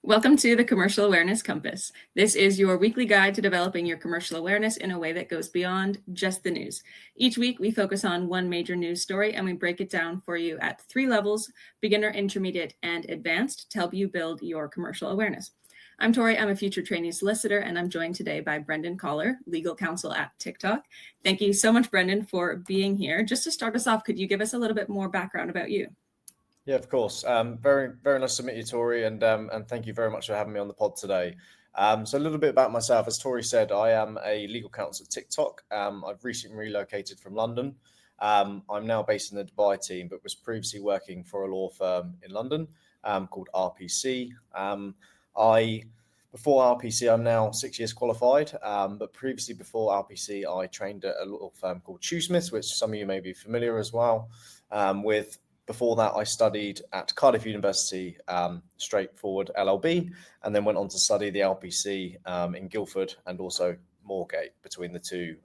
Welcome to the Commercial Awareness Compass. This is your weekly guide to developing your commercial awareness in a way that goes beyond just the news. Each week, we focus on one major news story and we break it down for you at 3 levels: beginner, intermediate, and advanced, to help you build your commercial awareness. I'm Tori. I'm a future trainee solicitor, and I'm joined today by Brendan Collar, legal counsel at TikTok. Thank you so much, Brendan, for being here. Just to start us off, could you give us a little bit more background about you? Yeah, of course. Very, very nice to meet you, Tori, and thank you very much for having me on the pod today. So a little bit about myself. As Tori said, I am a legal counsel at TikTok. I've recently relocated from London. I'm now based in the Dubai team, but was previously working for a law firm in London called RPC. Before RPC, I'm now 6 years qualified, but previously before RPC, I trained at a law firm called Shoesmiths, which some of you may be familiar as well with. Before that, I studied at Cardiff University, straightforward LLB, and then went on to study the LPC in Guildford and also Moorgate, between the two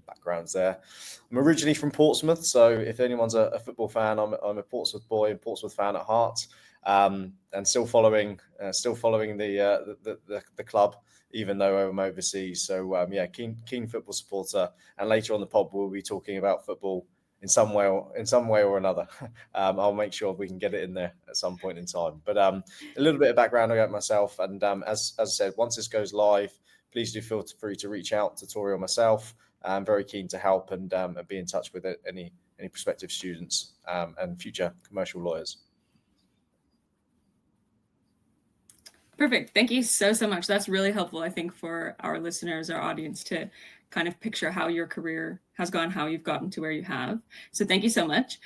backgrounds there. I'm originally from Portsmouth, so if anyone's a football fan, I'm a Portsmouth boy and Portsmouth fan at heart, and still following the club, even though I'm overseas. So keen football supporter, and later on the pod we'll be talking about football in some way or another. I'll make sure we can get it in there at some point in time. But a little bit of background about myself, and as I said, once this goes live, please do feel free to reach out to Tori or myself. I'm very keen to help and be in touch with any prospective students and future commercial lawyers. Perfect. Thank you so much. That's really helpful, I think, for our listeners, our audience, to kind of picture how your career has gone, how you've gotten to where you have. So thank you so much.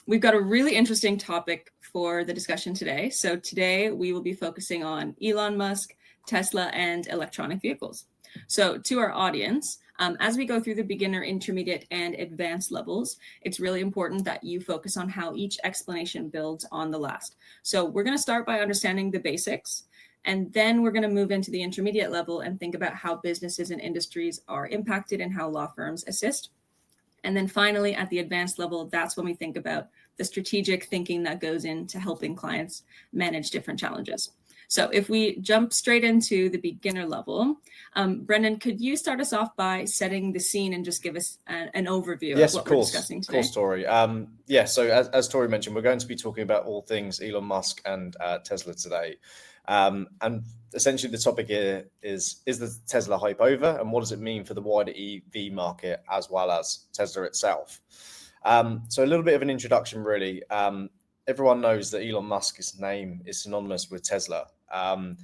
We've got a really interesting topic for the discussion today. So today we will be focusing on Elon Musk, Tesla, and electronic vehicles. So to our audience, as we go through the beginner, intermediate, and advanced levels, it's really important that you focus on how each explanation builds on the last. So we're going to start by understanding the basics, and then we're going to move into the intermediate level and think about how businesses and industries are impacted and how law firms assist. And then finally, at the advanced level, that's when we think about the strategic thinking that goes into helping clients manage different challenges. So if we jump straight into the beginner level, Brendan, could you start us off by setting the scene and just give us an overview of what we're discussing today? Yes, of course, Tori. So as Tori mentioned, we're going to be talking about all things Elon Musk and Tesla today. And essentially the topic here is the Tesla hype over, and what does it mean for the wider EV market as well as Tesla itself? So a little bit of an introduction, really. Everyone knows that Elon Musk's name is synonymous with Tesla. A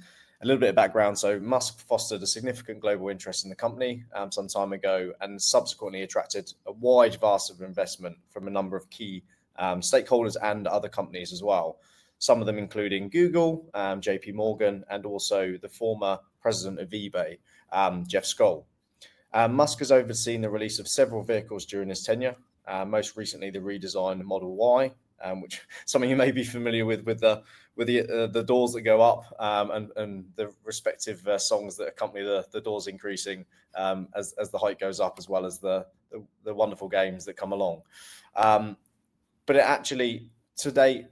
little bit of background. So Musk fostered a significant global interest in the company some time ago, and subsequently attracted a wide vast of investment from a number of key stakeholders and other companies as well. Some of them including Google, JP Morgan, and also the former president of eBay, Jeff Skoll. Musk has overseen the release of several vehicles during his tenure, most recently the redesigned Model Y, which some of you may be familiar with the doors that go up and the respective songs that accompany the doors increasing as the height goes up, as well as the wonderful games that come along. But it actually, to date,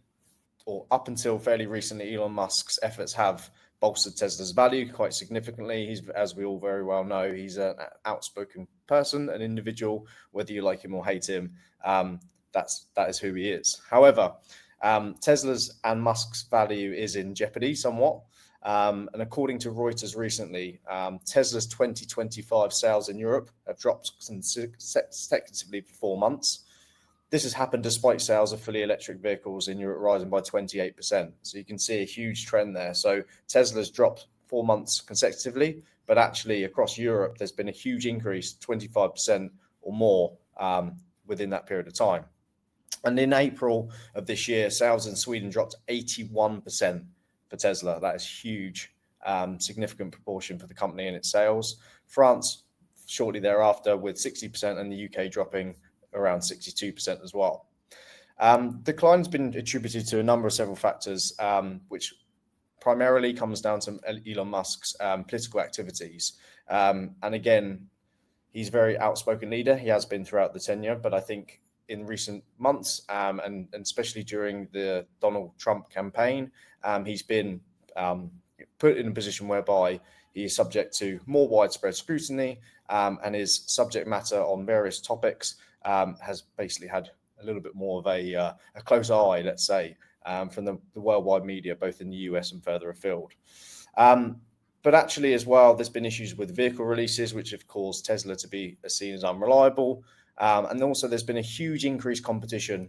or up until fairly recently, Elon Musk's efforts have bolstered Tesla's value quite significantly. He's, as we all very well know, he's an outspoken person, an individual, whether you like him or hate him. That is who he is. However, Tesla's and Musk's value is in jeopardy somewhat. And according to Reuters recently, Tesla's 2025 sales in Europe have dropped consecutively for 4 months. This has happened despite sales of fully electric vehicles in Europe rising by 28%. So you can see a huge trend there. So Tesla's dropped 4 months consecutively, but actually across Europe, there's been a huge increase, 25% or more within that period of time. And in April of this year, sales in Sweden dropped 81% for Tesla. That is huge, significant proportion for the company and its sales. France shortly thereafter with 60%, and the UK dropping around 62% as well. Decline has been attributed to a number of several factors, which primarily comes down to Elon Musk's political activities. And again, he's a very outspoken leader. He has been throughout the tenure, but I think in recent months, and especially during the Donald Trump campaign, he's been put in a position whereby he is subject to more widespread scrutiny, and his subject matter on various topics has basically had a little bit more of a close eye, let's say, from the worldwide media, both in the US and further afield. But actually, as well, there's been issues with vehicle releases, which have caused Tesla to be seen as unreliable. And also, there's been a huge increased competition,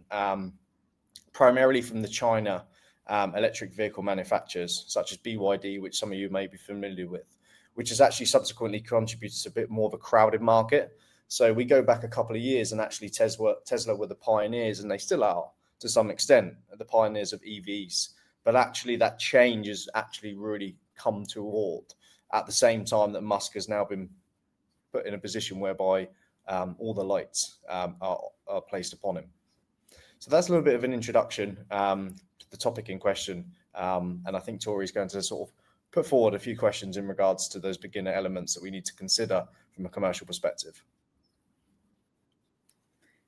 primarily from the China electric vehicle manufacturers, such as BYD, which some of you may be familiar with, which has actually subsequently contributed to a bit more of a crowded market. So we go back a couple of years, and actually Tesla were the pioneers, and they still are to some extent, the pioneers of EVs. But actually, that change has actually really come to a halt at the same time that Musk has now been put in a position whereby all the lights are placed upon him. So that's a little bit of an introduction to the topic in question. And I think Tori's going to sort of put forward a few questions in regards to those beginner elements that we need to consider from a commercial perspective.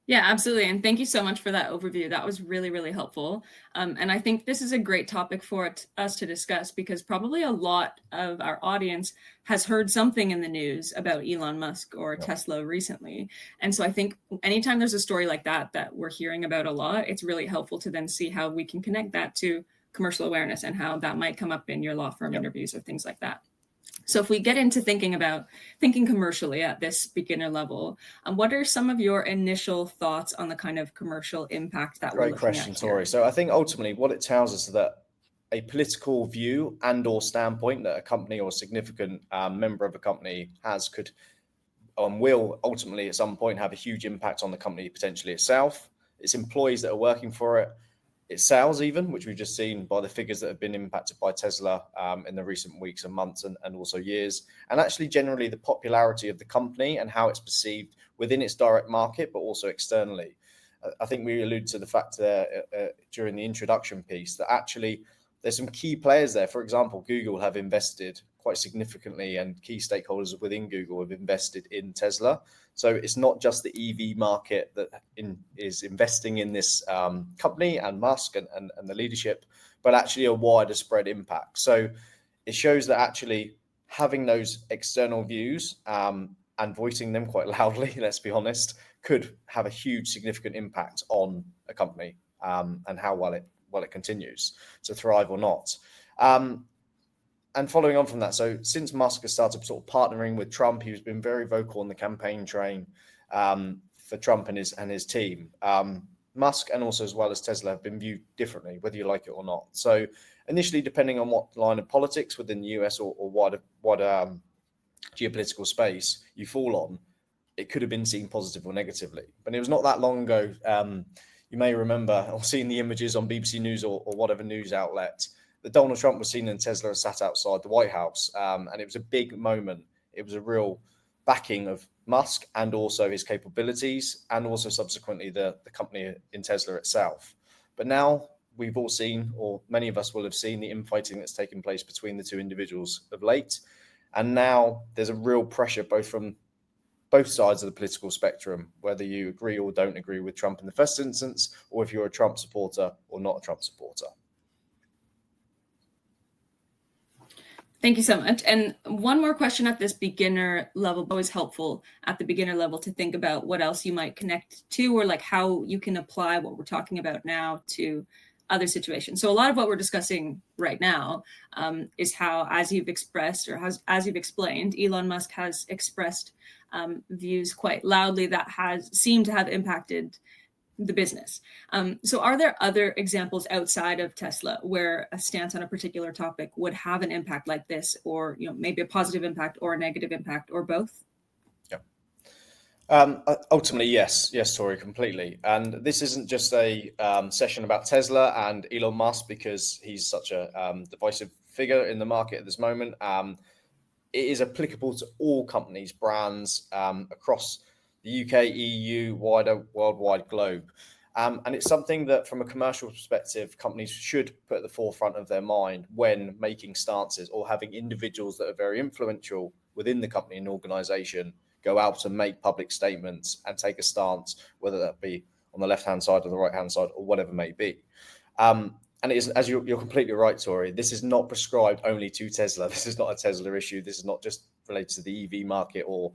Yeah, absolutely. And thank you so much for that overview. That was really, really helpful. And I think this is a great topic for us to discuss, because probably a lot of our audience has heard something in the news about Elon Musk or Tesla recently. And so I think anytime there's a story like that we're hearing about a lot, it's really helpful to then see how we can connect that to commercial awareness and how that might come up in your law firm interviews or things like that. So if we get into thinking commercially at this beginner level, what are some of your initial thoughts on the kind of commercial impact that we're looking at? Great question, Tori. So I think ultimately what it tells us is that a political view and or standpoint that a company or a significant member of a company has will ultimately at some point have a huge impact on the company potentially itself, its employees that are working for it, its sales even, which we've just seen by the figures that have been impacted by Tesla in the recent weeks and months and also years, and actually generally the popularity of the company and how it's perceived within its direct market, but also externally. I think we alluded to the fact there during the introduction piece that actually there's some key players there. For example, Google have invested quite significantly, and key stakeholders within Google have invested in Tesla. So it's not just the EV market that is investing in this company and Musk and the leadership, but actually a wider spread impact. So it shows that actually having those external views and voicing them quite loudly, let's be honest, could have a huge significant impact on a company and how well it continues to thrive or not. And following on from that, so since Musk has started sort of partnering with Trump, he's been very vocal on the campaign train for Trump and his team. Musk and also as well as Tesla have been viewed differently, whether you like it or not. So initially, depending on what line of politics within the US or wider geopolitical space you fall on, it could have been seen positive or negatively. But it was not that long ago. You may remember or seen the images on BBC News or whatever news outlet that Donald Trump was seen in Tesla sat outside the White House. And it was a big moment. It was a real backing of Musk and also his capabilities and also subsequently the company in Tesla itself. But now we've all seen, or many of us will have seen, the infighting that's taken place between the two individuals of late. And now there's a real pressure both from both sides of the political spectrum, whether you agree or don't agree with Trump in the first instance, or if you're a Trump supporter or not a Trump supporter. Thank you so much. And one more question at this beginner level, always helpful at the beginner level to think about what else you might connect to, or like how you can apply what we're talking about now to other situations. So a lot of what we're discussing right now is how, as you've expressed or as you've explained, Elon Musk has expressed views quite loudly that has seemed to have impacted the business. So are there other examples outside of Tesla where a stance on a particular topic would have an impact like this, or maybe a positive impact or a negative impact or both? Ultimately, yes, Tori, completely. And this isn't just a session about Tesla and Elon Musk because he's such a divisive figure in the market at this moment. It is applicable to all companies, brands across the UK, EU, wider worldwide globe. And it's something that from a commercial perspective, companies should put at the forefront of their mind when making stances or having individuals that are very influential within the company and organization go out and make public statements and take a stance, whether that be on the left-hand side or the right-hand side or whatever it may be. And it is, as you're completely right, Tori, this is not prescribed only to Tesla. This is not a Tesla issue. This is not just related to the EV market or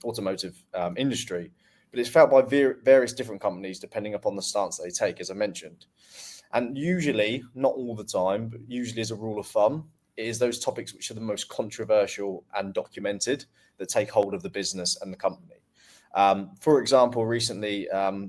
automotive industry, but it's felt by various different companies depending upon the stance they take, as I mentioned. And usually, not all the time, but usually as a rule of thumb, it is those topics which are the most controversial and documented that take hold of the business and the company. For example, recently,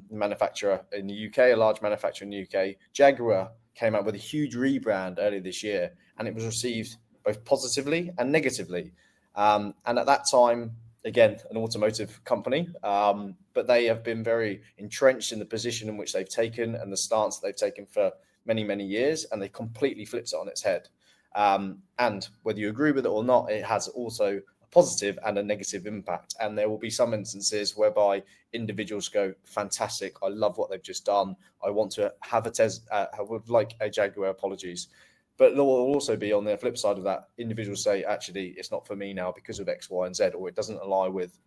manufacturer in the UK, a large manufacturer in the UK, Jaguar, came out with a huge rebrand earlier this year, and it was received both positively and negatively. And at that time, again, an automotive company, but they have been very entrenched in the position in which they've taken and the stance that they've taken for many, many years, and they completely flipped it on its head. And whether you agree with it or not, it has also a positive and a negative impact. And there will be some instances whereby individuals go, fantastic, I love what they've just done. I want to have I would like a Jaguar, apologies. But there will also be, on the flip side of that, individuals say, actually, it's not for me now because of X, Y, and Z, or it doesn't align with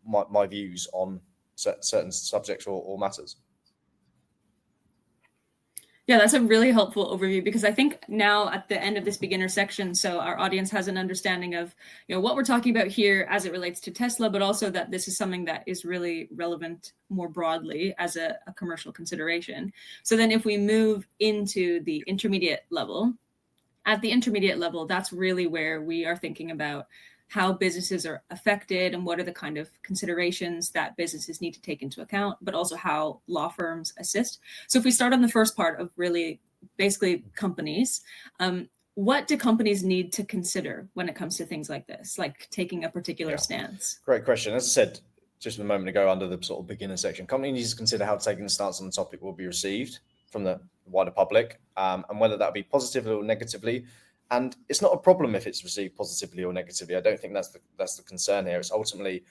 my views on certain subjects or matters. Yeah, that's a really helpful overview, because I think now at the end of this beginner section, so our audience has an understanding of, what we're talking about here as it relates to Tesla, but also that this is something that is really relevant more broadly as a commercial consideration. So then if we move into the intermediate level, at the intermediate level, that's really where we are thinking about how businesses are affected and what are the kind of considerations that businesses need to take into account, but also how law firms assist. So if we start on the first part of really basically companies, what do companies need to consider when it comes to things like this, like taking a particular stance? Great question. As I said just a moment ago, under the sort of beginner section, company needs to consider how taking a stance on the topic will be received from the wider public, and whether that be positively or negatively. And it's not a problem if it's received positively or negatively. I don't think that's the concern here. It's ultimately,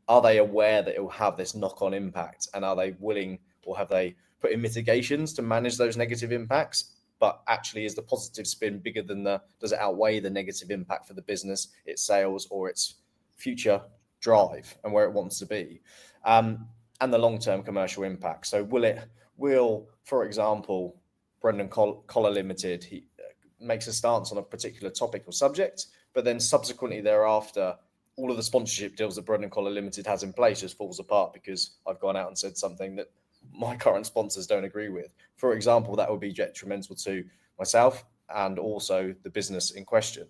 are they aware that it will have this knock-on impact, and are they willing, or have they put in mitigations to manage those negative impacts? But actually, is the positive spin bigger than does it outweigh the negative impact for the business, its sales, or its future drive and where it wants to be, and the long-term commercial impact? So will, for example, Brendan Collar Limited, he makes a stance on a particular topic or subject, but then subsequently thereafter, all of the sponsorship deals that Brendan Collar Limited has in place just falls apart because I've gone out and said something that my current sponsors don't agree with. For example, that would be detrimental to myself and also the business in question.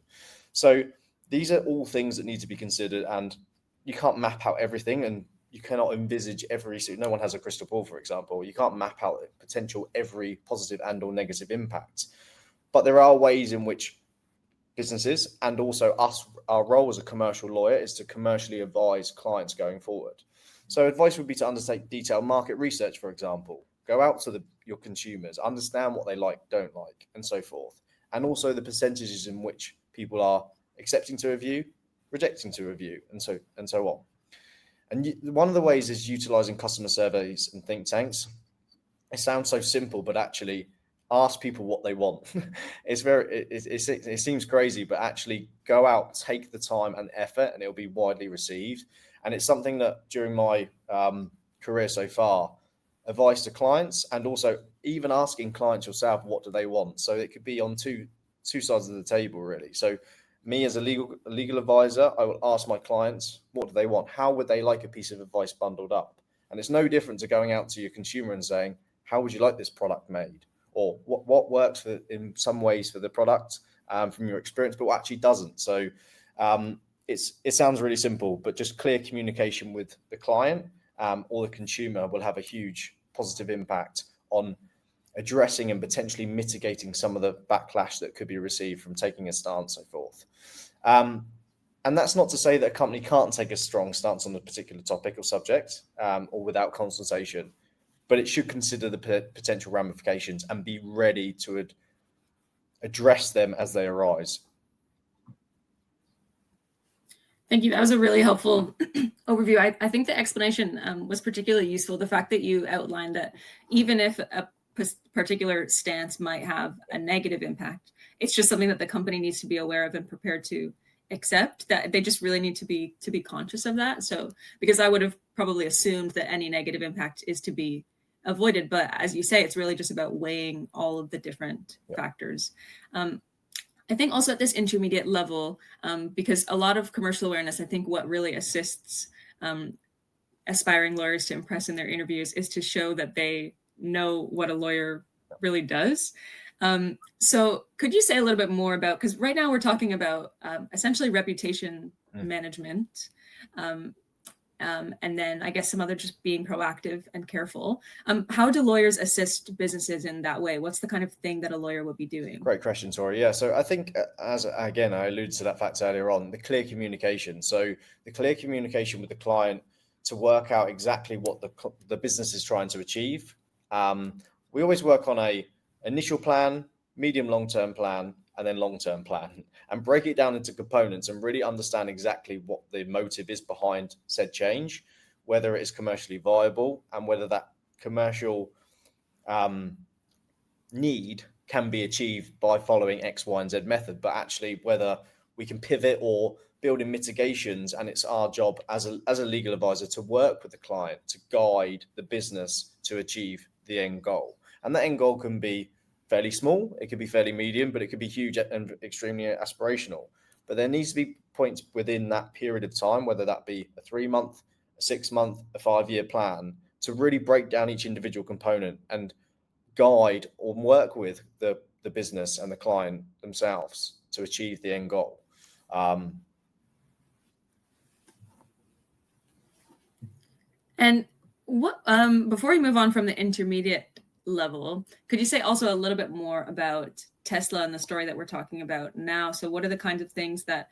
So these are all things that need to be considered, and you can't map out everything, and you cannot envisage no one has a crystal ball, for example. You can't map out potential every positive and or negative impact. But there are ways in which businesses, and also us, our role as a commercial lawyer is to commercially advise clients going forward. So advice would be to undertake detailed market research, for example. Go out to your consumers, understand what they like, don't like, and so forth. And also the percentages in which people are accepting to review, rejecting to review, and so on. And one of the ways is utilizing customer surveys and think tanks. It sounds so simple, but actually ask people what they want. It seems crazy, but actually go out, take the time and effort, and it'll be widely received. And it's something that during my career so far, advice to clients, and also even asking clients yourself, what do they want? So it could be on two sides of the table, really. So me as a legal advisor, I will ask my clients, what do they want? How would they like a piece of advice bundled up? And it's no different to going out to your consumer and saying, how would you like this product made? Or what works in some ways for the product from your experience, but what actually doesn't. So it sounds really simple, but just clear communication with the client or the consumer will have a huge positive impact on addressing and potentially mitigating some of the backlash that could be received from taking a stance, so forth. And that's not to say that a company can't take a strong stance on a particular topic or subject or without consultation, but it should consider the potential ramifications and be ready to address them as they arise. Thank you. That was a really helpful overview. I think the explanation was particularly useful. The fact that you outlined that even if a particular stance might have a negative impact, it's just something that the company needs to be aware of and prepared to accept, that they just really need to be conscious of that. So because I would have probably assumed that any negative impact is to be avoided. But as you say, it's really just about weighing all of the different factors. I think also at this intermediate level, because a lot of commercial awareness, I think what really assists aspiring lawyers to impress in their interviews is to show that they know what a lawyer really does. So could you say a little bit more about, because right now we're talking about essentially reputation management, and then I guess some other just being proactive and careful. How do lawyers assist businesses in that way? What's the kind of thing that a lawyer would be doing? Great question, Tori. Yeah, so I think, as again, I alluded to that fact earlier on, the clear communication. So the clear communication with the client to work out exactly what the business is trying to achieve. We always work on a initial plan, medium long-term plan, and then long-term plan, and break it down into components and really understand exactly what the motive is behind said change, whether it is commercially viable and whether that commercial need can be achieved by following X, Y, and Z method, but actually whether we can pivot or build in mitigations. And it's our job as a legal advisor to work with the client to guide the business to achieve the end goal. And that end goal can be fairly small, it could be fairly medium, but it could be huge and extremely aspirational. But there needs to be points within that period of time, whether that be a 3-month, a 6-month, a 5-year plan, to really break down each individual component and guide or work with the business and the client themselves to achieve the end goal. And what before we move on from the intermediate level, could you say also a little bit more about Tesla and the story that we're talking about now? So what are the kinds of things that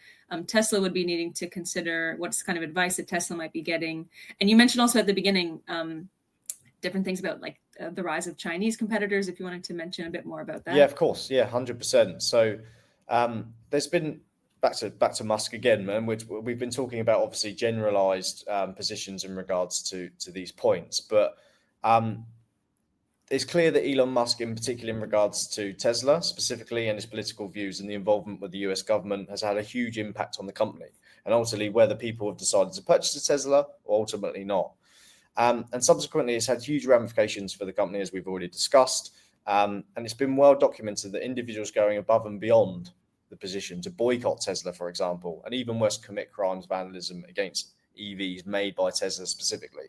Tesla would be needing to consider? What's kind of advice that Tesla might be getting? And you mentioned also at the beginning different things about like the rise of Chinese competitors, if you wanted to mention a bit more about that. Yeah, of course. Yeah, 100%. So there's been back to Musk again, man, which we've been talking about, obviously generalized positions in regards to these points, but it's clear that Elon Musk, in particular in regards to Tesla specifically and his political views and the involvement with the US government, has had a huge impact on the company and ultimately whether people have decided to purchase a Tesla or ultimately not. And subsequently, it's had huge ramifications for the company, as we've already discussed. And it's been well documented that individuals going above and beyond the position to boycott Tesla, for example, and even worse, commit crimes, vandalism against EVs made by Tesla specifically.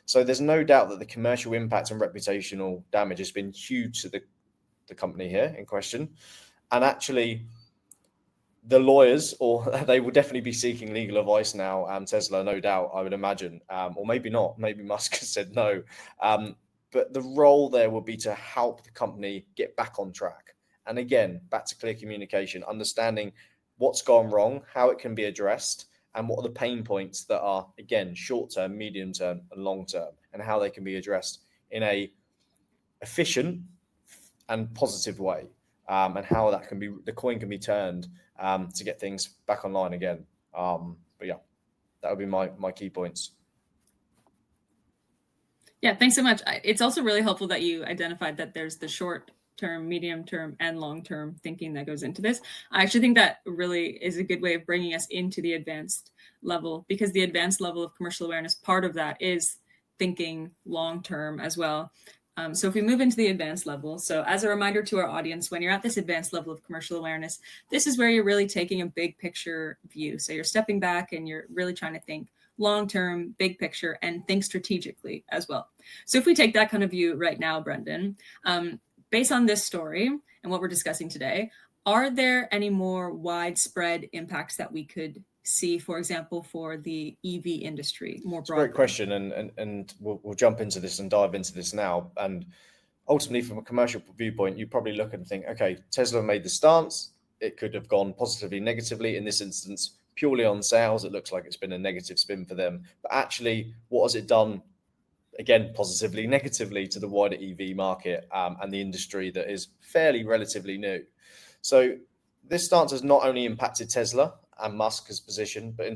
So there's no doubt that the commercial impact and reputational damage has been huge to the company here in question. And actually, the lawyers, or they will definitely be seeking legal advice now. Tesla, no doubt, I would imagine, or maybe not. Maybe Musk has said no. But the role there will be to help the company get back on track. And again, back to clear communication, understanding what's gone wrong, how it can be addressed, and what are the pain points that are, again, short-term, medium-term, and long-term, and how they can be addressed in a efficient and positive way, and how that can be, the coin can be turned to get things back online again. But yeah, that would be my key points. Yeah, thanks so much. It's also really helpful that you identified that there's the short term, medium term, and long term thinking that goes into this. I actually think that really is a good way of bringing us into the advanced level, because the advanced level of commercial awareness, part of that is thinking long term as well. So if we move into the advanced level, so as a reminder to our audience, when you're at this advanced level of commercial awareness, this is where you're really taking a big picture view. So you're stepping back and you're really trying to think long-term, big picture, and think strategically as well. So if we take that kind of view right now, Brendan, based on this story and what we're discussing today, are there any more widespread impacts that we could see, for example, for the EV industry more broadly? Great question, and we'll jump into this and dive into this now. And ultimately, from a commercial viewpoint, you probably look and think, okay, Tesla made the stance. It could have gone positively, negatively. In this instance, purely on sales, it looks like it's been a negative spin for them. But actually, what has it done? Again, positively, negatively to the wider EV market and the industry that is fairly relatively new. So this stance has not only impacted Tesla and Musk's position, but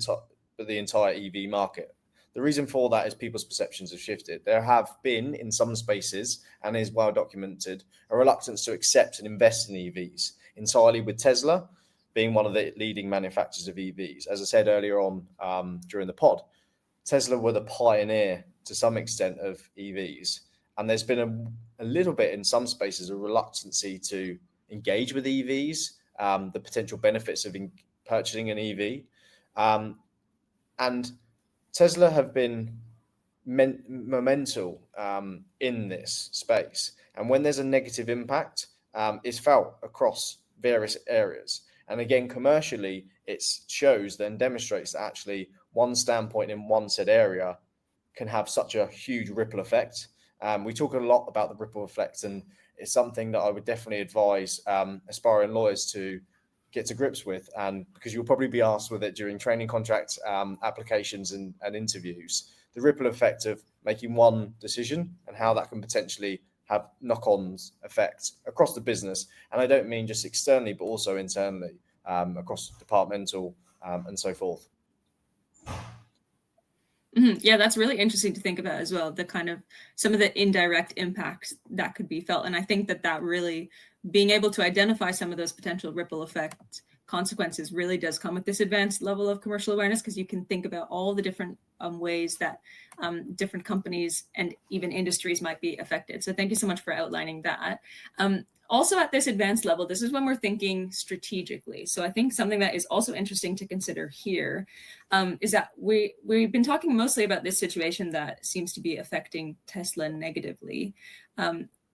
the entire EV market. The reason for that is people's perceptions have shifted. There have been, in some spaces, and is well documented, a reluctance to accept and invest in EVs, entirely with Tesla being one of the leading manufacturers of EVs. As I said earlier on during the pod, Tesla were the pioneer to some extent of EVs. And there's been a little bit in some spaces a reluctancy to engage with EVs, the potential benefits of purchasing an EV. And Tesla have been momental in this space. And when there's a negative impact, it's felt across various areas. And again, commercially, it shows and demonstrates that actually one standpoint in one said area can have such a huge ripple effect. We talk a lot about the ripple effect, and it's something that I would definitely advise aspiring lawyers to get to grips with, and because you'll probably be asked with it during training contract applications and interviews, the ripple effect of making one decision and how that can potentially have knock-on effects across the business. And I don't mean just externally, but also internally, across departmental and so forth. Yeah, that's really interesting to think about as well, the kind of some of the indirect impacts that could be felt. And I think that really being able to identify some of those potential ripple effect consequences really does come with this advanced level of commercial awareness, because you can think about all the different ways that different companies and even industries might be affected. So thank you so much for outlining that. Also at this advanced level, this is when we're thinking strategically. So I think something that is also interesting to consider here is that we've been talking mostly about this situation that seems to be affecting Tesla negatively.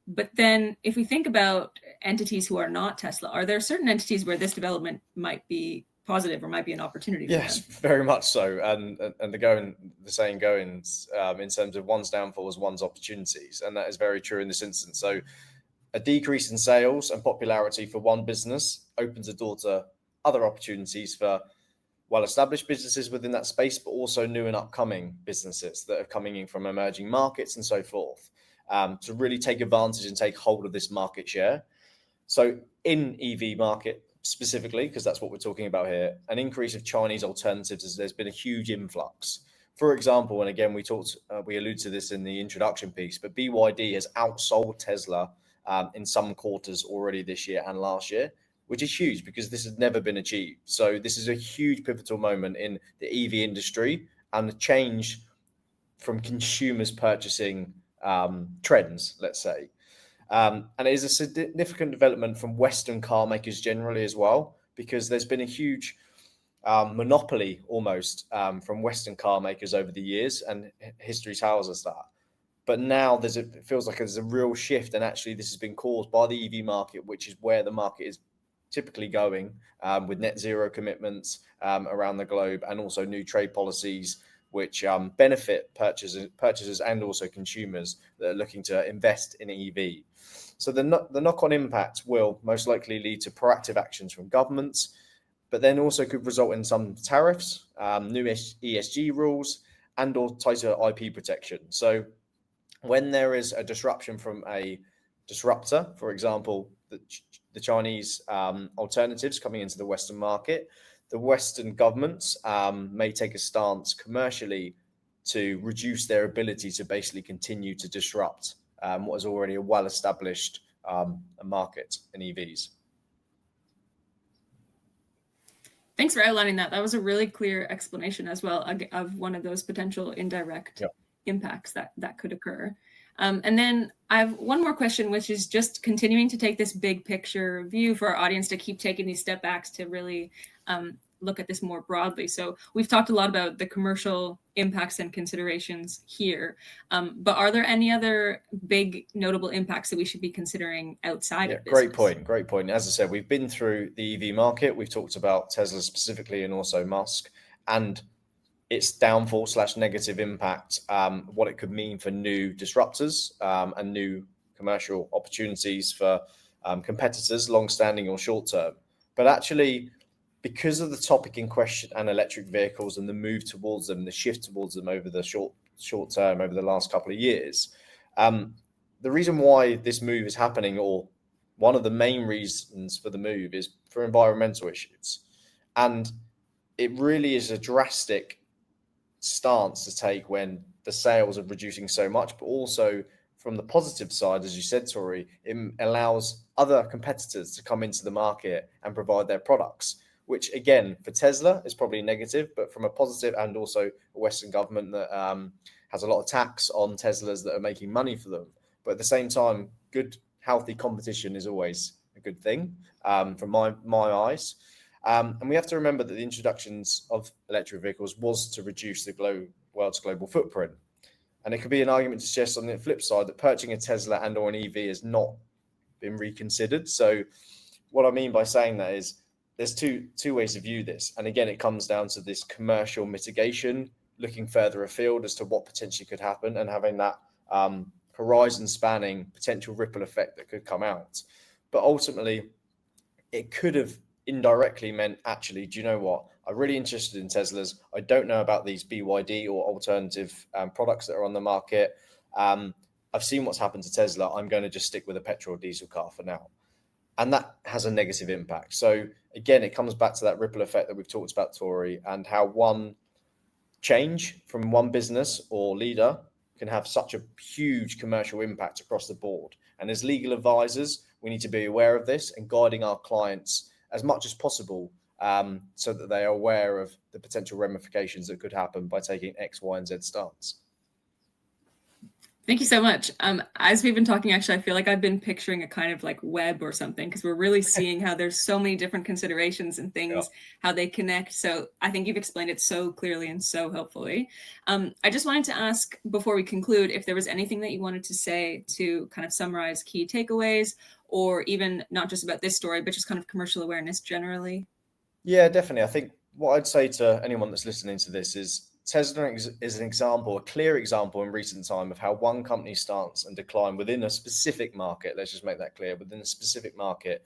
But then if we think about entities who are not Tesla, are there certain entities where this development might be positive or might be an opportunity for Yes, them? very much so. And the saying goes in terms of one's downfall is one's opportunities. And that is very true in this instance. So a decrease in sales and popularity for one business opens a door to other opportunities for well-established businesses within that space, but also new and upcoming businesses that are coming in from emerging markets and so forth, to really take advantage and take hold of this market share. So in EV market specifically, because that's what we're talking about here, an increase of Chinese alternatives, as there's been a huge influx. For example, and again, we alluded to this in the introduction piece, but BYD has outsold Tesla in some quarters already this year and last year, which is huge because this has never been achieved. So this is a huge pivotal moment in the EV industry and the change from consumers purchasing trends, let's say. And it is a significant development from Western car makers generally as well, because there's been a huge monopoly almost from Western car makers over the years, and history tells us that. But now it feels like there's a real shift, and actually this has been caused by the EV market, which is where the market is typically going, with net zero commitments around the globe, and also new trade policies which benefit purchasers and also consumers that are looking to invest in EV. So the knock-on impact will most likely lead to proactive actions from governments, but then also could result in some tariffs, new ESG rules, and or tighter IP protection. So when there is a disruption from a disruptor, for example, the Chinese alternatives coming into the Western market, the Western governments may take a stance commercially to reduce their ability to basically continue to disrupt what is already a well-established market in EVs. Thanks for outlining that. That was a really clear explanation as well of one of those potential indirect impacts that could occur. And then I have one more question, which is just continuing to take this big picture view for our audience to keep taking these step backs to really look at this more broadly. So we've talked a lot about the commercial impacts and considerations here, but are there any other big notable impacts that we should be considering outside of business? Great point. As I said, we've been through the EV market. We've talked about Tesla specifically and also Musk and its downfall / negative impact, what it could mean for new disruptors and new commercial opportunities for competitors, long-standing or short-term. But actually, because of the topic in question and electric vehicles and the move towards them, the shift towards them over the short term, over the last couple of years, the reason why this move is happening, or one of the main reasons for the move, is for environmental issues. And it really is a drastic stance to take when the sales are reducing so much, but also from the positive side, as you said, Tori, it allows other competitors to come into the market and provide their products, which again, for Tesla is probably negative, but from a positive, and also a Western government that has a lot of tax on Teslas that are making money for them, But at the same time, good, healthy competition is always a good thing from my eyes. And we have to remember that the introductions of electric vehicles was to reduce the world's global footprint. And it could be an argument to suggest on the flip side that purchasing a Tesla and or an EV has not been reconsidered. So what I mean by saying that is there's two ways to view this. And again, it comes down to this commercial mitigation, looking further afield as to what potentially could happen and having that horizon spanning potential ripple effect that could come out. But ultimately, it could have indirectly meant, actually, do you know what? I'm really interested in Teslas. I don't know about these BYD or alternative products that are on the market. I've seen what's happened to Tesla. I'm going to just stick with a petrol or diesel car for now. And that has a negative impact. So again, it comes back to that ripple effect that we've talked about, Tori, and how one change from one business or leader can have such a huge commercial impact across the board. And as legal advisors, we need to be aware of this and guiding our clients as much as possible so that they are aware of the potential ramifications that could happen by taking X, Y, and Z stance. Thank you so much. As we've been talking, actually, I feel like I've been picturing a kind of like web or something, because we're really seeing how there's so many different considerations and things, how they connect. So I think you've explained it so clearly and so helpfully. I just wanted to ask, before we conclude, if there was anything that you wanted to say to kind of summarize key takeaways, or even not just about this story, but just kind of commercial awareness generally. Yeah, definitely. I think what I'd say to anyone that's listening to this is Tesla is an example, a clear example in recent time of how one company's stance and decline within a specific market, let's just make that clear, within a specific market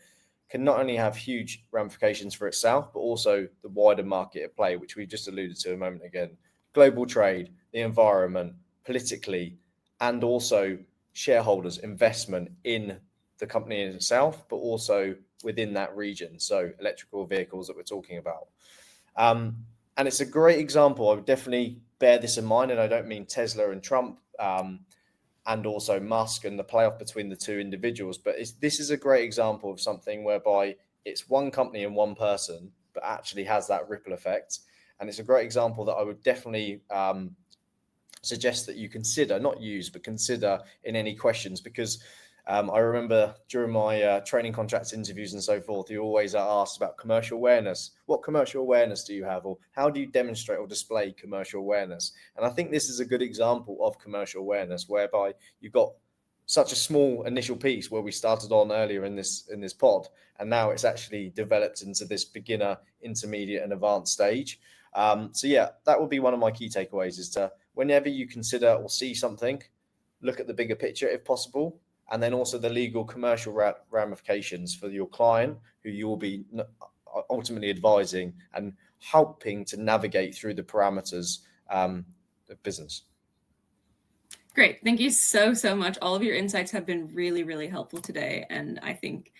can not only have huge ramifications for itself, but also the wider market at play, which we just alluded to a moment ago. Global trade, the environment, politically, and also shareholders' investment in the company in itself, but also within that region. So electrical vehicles that we're talking about. And it's a great example. I would definitely bear this in mind. And I don't mean Tesla and Trump and also Musk and the playoff between the two individuals. But this is a great example of something whereby it's one company and one person, but actually has that ripple effect. And it's a great example that I would definitely suggest that you consider, not use, but consider in any questions, because I remember during my training contracts interviews and so forth, you always are asked about commercial awareness. What commercial awareness do you have? Or how do you demonstrate or display commercial awareness? And I think this is a good example of commercial awareness, whereby you've got such a small initial piece where we started on earlier in this pod, and now it's actually developed into this beginner, intermediate, and advanced stage. So yeah, that would be one of my key takeaways, is to, whenever you consider or see something, look at the bigger picture if possible, and then also the legal commercial ramifications for your client, who you will be ultimately advising and helping to navigate through the parameters of business. Great. Thank you so much. All of your insights have been really, really helpful today. And I think,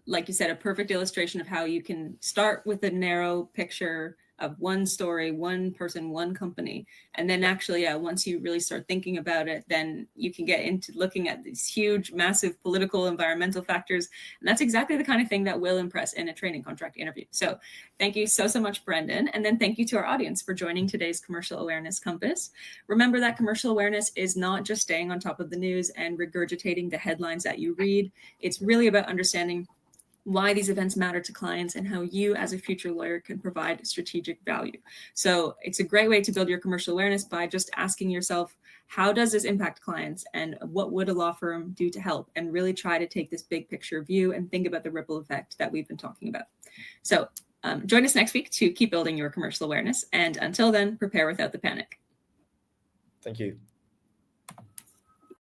like you said, a perfect illustration of how you can start with a narrow picture of one story, one person, one company. And then actually, once you really start thinking about it, then you can get into looking at these huge, massive political, environmental factors. And that's exactly the kind of thing that will impress in a training contract interview. So thank you so much, Brendan. And then thank you to our audience for joining today's Commercial Awareness Compass. Remember that commercial awareness is not just staying on top of the news and regurgitating the headlines that you read. It's really about understanding why these events matter to clients and how you as a future lawyer can provide strategic value. So it's a great way to build your commercial awareness by just asking yourself, how does this impact clients and what would a law firm do to help? And really try to take this big picture view and think about the ripple effect that we've been talking about. So join us next week to keep building your commercial awareness. And until then, prepare without the panic. Thank you.